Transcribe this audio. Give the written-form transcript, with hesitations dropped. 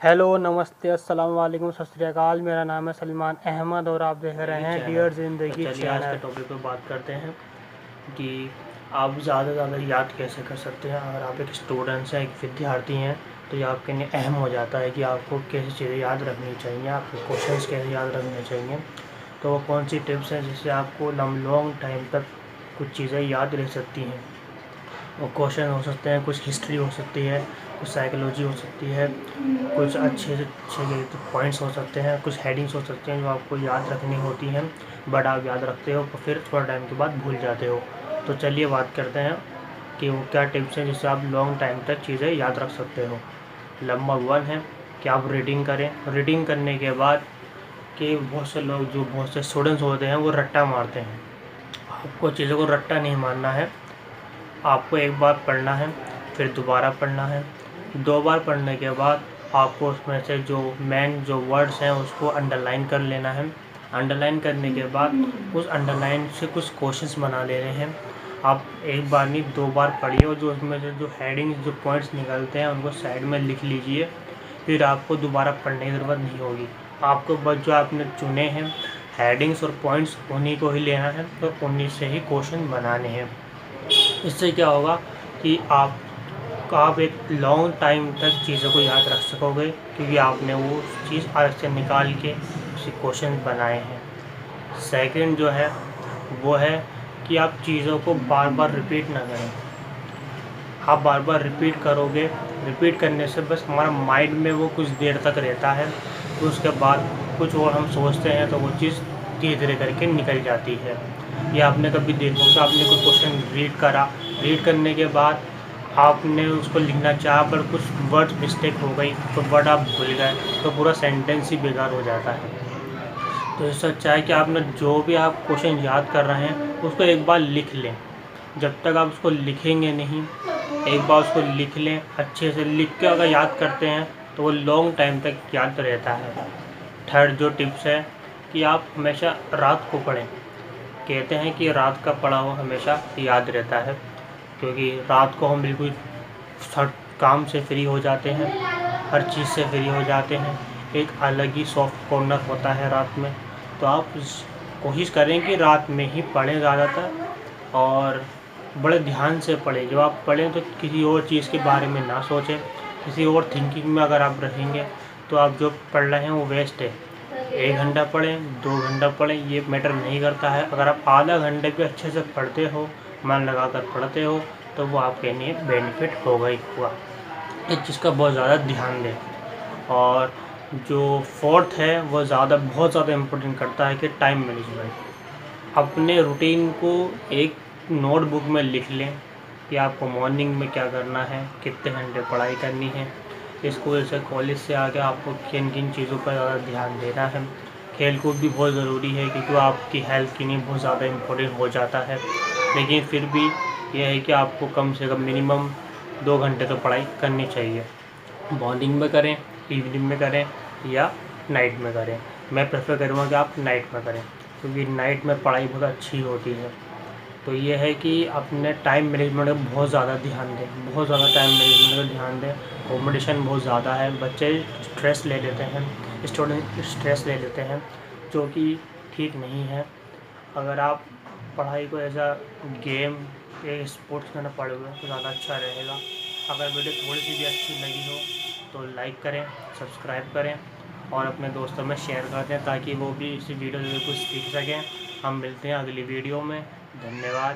Hello, नमस्ते, अस्सलाम वालेकुम, सत श्री अकाल। मेरा नाम है सलमान अहमद और आप देख रहे हैं डियर ज़िंदगी चलिए आज के चैनल। टॉपिक पे बात करते हैं कि आप ज़्यादा से ज़्यादा याद कैसे कर सकते हैं। अगर आप एक स्टूडेंट्स हैं, एक विद्यार्थी हैं, तो ये आपके लिए अहम हो जाता है कि आपको कैसी चीज़ें याद रखनी चाहिए, आपको क्वेश्चंस कैसे याद रखने चाहिए। तो वो कौन सी टिप्स हैं जिससे आपको लॉन्ग टाइम तक कुछ चीज़ें याद रह सकती हैं। वो क्वेश्चन हो सकते हैं, कुछ हिस्ट्री हो सकती है, कुछ साइकोलॉजी हो सकती है, कुछ अच्छे से अच्छे पॉइंट्स हो सकते हैं, कुछ हेडिंग्स हो सकते हैं जो आपको याद रखनी होती हैं, बट आप याद रखते हो तो फिर थोड़ा टाइम के बाद भूल जाते हो। तो चलिए बात करते हैं कि वो क्या टिप्स हैं जिससे आप लॉन्ग टाइम तक चीज़ें याद रख सकते हो। नंबर 1 है कि आप रीडिंग करें। रीडिंग करने के बाद कि बहुत से लोग, जो बहुत से स्टूडेंट्स होते हैं, वो रट्टा मारते हैं। आपको चीज़ों को रट्टा नहीं मारना है। आपको एक बार पढ़ना है, फिर दोबारा पढ़ना है। 2 बार पढ़ने के बाद आपको उसमें से जो मेन जो वर्ड्स हैं उसको अंडरलाइन कर लेना है। अंडरलाइन करने के बाद उस अंडरलाइन से कुछ क्वेश्चंस बना लेने हैं। आप एक बार नहीं 2 बार पढ़िए और जो उसमें से जो हेडिंग्स, जो पॉइंट्स निकलते हैं उनको साइड में लिख लीजिए। फिर आपको दोबारा पढ़ने की ज़रूरत नहीं होगी। आपको बस जो आपने चुने हैं हेडिंग्स और पॉइंट्स, उन्हीं को ही लेना है, तो उन्हीं से ही क्वेश्चन बनाने हैं। इससे क्या होगा कि आप एक लॉन्ग टाइम तक चीज़ों को याद रख सकोगे, क्योंकि आपने वो चीज़ अलग से निकाल के उसे क्वेश्चन बनाए हैं। सेकंड जो है वो है कि आप चीज़ों को बार बार रिपीट ना करें। आप बार बार रिपीट करोगे, रिपीट करने से बस हमारा माइंड में वो कुछ देर तक रहता है, तो उसके बाद कुछ और हम सोचते हैं तो वो चीज़ धीरे धीरे करके निकल जाती है। या आपने कभी देखो कि आपने कोई क्वेश्चन रीड करा, रीड करने के बाद आपने उसको लिखना चाहा पर कुछ वर्ड मिस्टेक हो गई, तो वर्ड आप भूल गए, तो पूरा सेंटेंस ही बेकार हो जाता है। तो इससे अच्छा है कि आपने जो भी आप क्वेश्चन याद कर रहे हैं उसको एक बार लिख लें। जब तक आप उसको लिखेंगे नहीं, एक बार उसको लिख लें। अच्छे से लिख के अगर याद करते हैं तो वो लॉन्ग टाइम तक याद रहता है। थर्ड जो टिप्स है कि आप हमेशा रात को पढ़ें। कहते हैं कि रात का पढ़ा हुआ हमेशा याद रहता है, क्योंकि रात को हम बिल्कुल हर काम से फ्री हो जाते हैं, हर चीज़ से फ्री हो जाते हैं। एक अलग ही सॉफ्ट कॉर्नर होता है रात में। तो आप कोशिश करें कि रात में ही पढ़ें ज़्यादातर, और बड़े ध्यान से पढ़ें। जब आप पढ़ें तो किसी और चीज़ के बारे में ना सोचें। किसी और थिंकिंग में अगर आप रहेंगे तो आप जो पढ़ रहे हैं वो वेस्ट है। 1 घंटा पढ़ें, 2 घंटा पढ़ें, ये मैटर नहीं करता है। अगर आप आधा घंटे भी अच्छे से पढ़ते हो, मन लगा कर पढ़ते हो, तो वो आपके लिए बेनिफिट होगा ही होगा। इस चीज़ का बहुत ज़्यादा ध्यान दें। और जो फोर्थ है वो बहुत ज़्यादा इम्पोर्टेंट करता है कि टाइम मैनेजमेंट। अपने रूटीन को एक नोटबुक में लिख लें कि आपको मॉर्निंग में क्या करना है, कितने घंटे पढ़ाई करनी है, स्कूल से कॉलेज से आके आपको किन किन चीज़ों पर ज़्यादा ध्यान देना है। खेल कूद भी बहुत ज़रूरी है, क्योंकि आपकी हेल्थ के लिए बहुत ज़्यादा इम्पोर्टेंट हो जाता है। लेकिन फिर भी यह है कि आपको कम से कम मिनिमम 2 घंटे तो पढ़ाई करनी चाहिए। मॉर्निंग में करें, इवनिंग में करें या नाइट में करें। मैं प्रेफर करूँगा कि आप नाइट में करें, क्योंकि नाइट में पढ़ाई बहुत अच्छी होती है। तो ये है कि अपने टाइम मैनेजमेंट का बहुत ज़्यादा ध्यान दें, बहुत ज़्यादा टाइम मैनेजमेंट का ध्यान दें। कॉम्पिटिशन बहुत ज़्यादा है, बच्चे स्ट्रेस ले लेते हैं, स्टूडेंट स्ट्रेस ले लेते हैं, जो कि ठीक नहीं है। अगर आप पढ़ाई को एज अ गेम, एक स्पोर्ट्स की तरह पढ़ोगे तो ज़्यादा अच्छा रहेगा। अगर वीडियो थोड़ी सी भी अच्छी लगी हो तो लाइक करें, सब्सक्राइब करें और अपने दोस्तों में शेयर कर दें, ताकि वो भी इसी वीडियो से कुछ सीख सकें। हम मिलते हैं अगली वीडियो में। धन्यवाद।